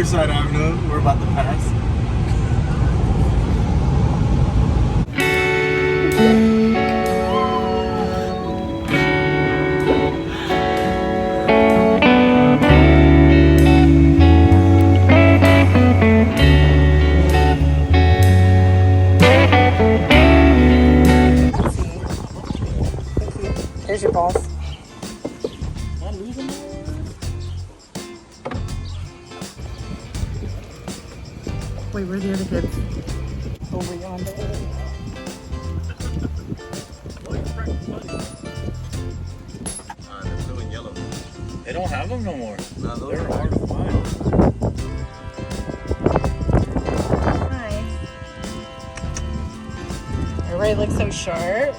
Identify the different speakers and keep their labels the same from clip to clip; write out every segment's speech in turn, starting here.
Speaker 1: Riverside Avenue. We're about to pass.
Speaker 2: There's your balls. Wait, where are the other kids? Over yonder.
Speaker 1: Blue and yellow.
Speaker 3: They don't have them no more.
Speaker 1: No, those
Speaker 3: They're
Speaker 1: are
Speaker 3: hard to find.
Speaker 2: Hi. Everybody looks so sharp.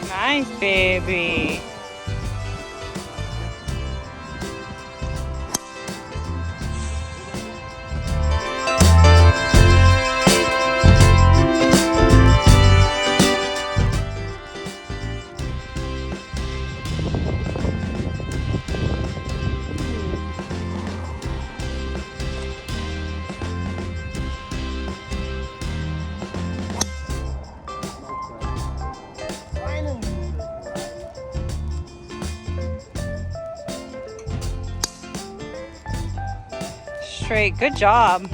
Speaker 2: Nice, baby. Straight. Good job.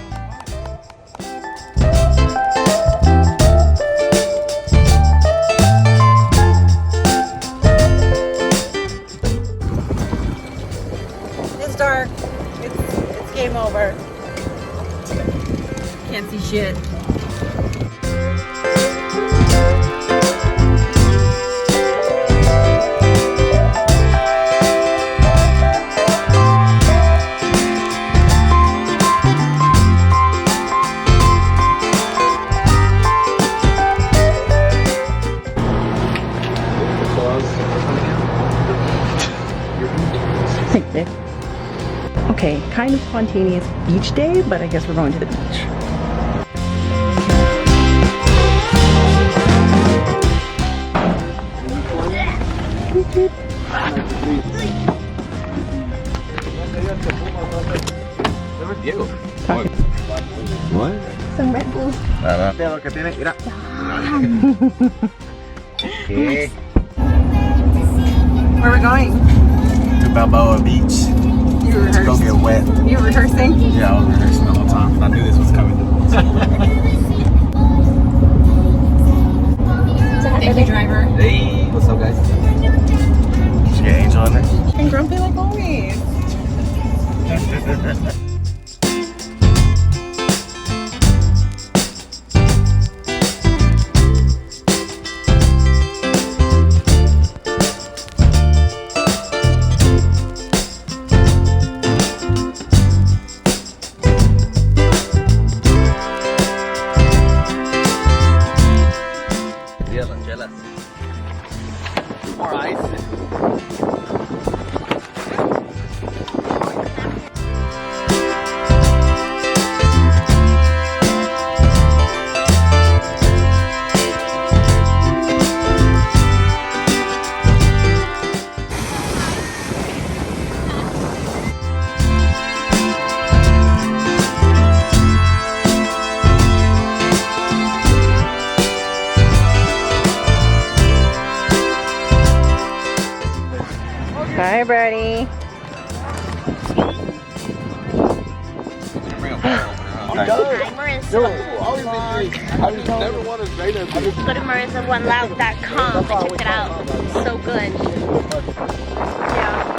Speaker 2: It's dark. It's game over. Can't see shit. Okay, kind of spontaneous beach day, but I guess we're going to the beach.
Speaker 1: Diego.
Speaker 3: What?
Speaker 2: Some Red Bull.
Speaker 1: Lo que tiene, mira. Okay.
Speaker 2: Where are we going?
Speaker 1: To Balboa Beach.
Speaker 2: You
Speaker 1: To go get wet.
Speaker 2: You rehearsing?
Speaker 1: Yeah, I was rehearsing the whole time. I knew this was coming.
Speaker 2: Thank you, driver.
Speaker 1: Hey, what's up, guys? Did you get Angel in there?
Speaker 2: And grumpy like always.
Speaker 1: Jealous. More ice.
Speaker 2: Bye, Birdie.
Speaker 4: Hi, Marissa.
Speaker 1: I just never want to say that.
Speaker 4: Go to marissaoneloud.com and check it out. It's so good. Yeah.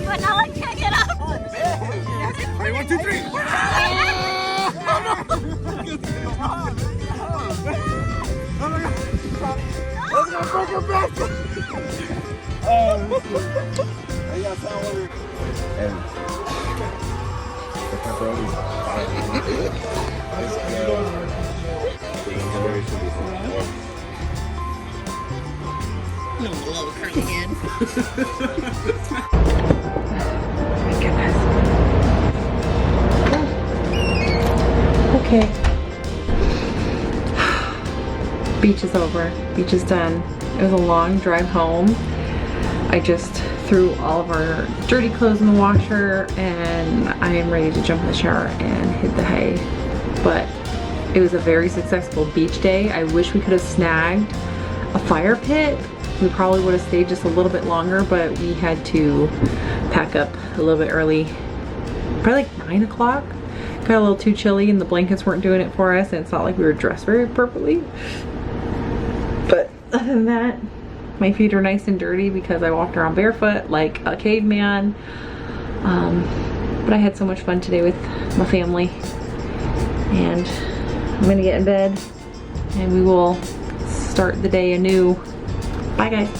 Speaker 4: But now I can't get up.
Speaker 1: Ready, 1, 2, 3. motherfucker back. Oh, hey, y'all sound over. And the pepperoni.
Speaker 4: No, a little cardigan.
Speaker 2: My goodness. Okay. Beach is over. Beach is done. It was a long drive home. I just threw all of our dirty clothes in the washer and I am ready to jump in the shower and hit the hay. But it was a very successful beach day. I wish we could have snagged a fire pit. We probably would have stayed just a little bit longer, but we had to pack up a little bit early. Probably like 9 o'clock. Got a little too chilly and the blankets weren't doing it for us and it's not like we were dressed very appropriately. But other than that, my feet are nice and dirty because I walked around barefoot like a caveman. But I had so much fun today with my family. And I'm gonna get in bed and we will start the day anew. Bye guys.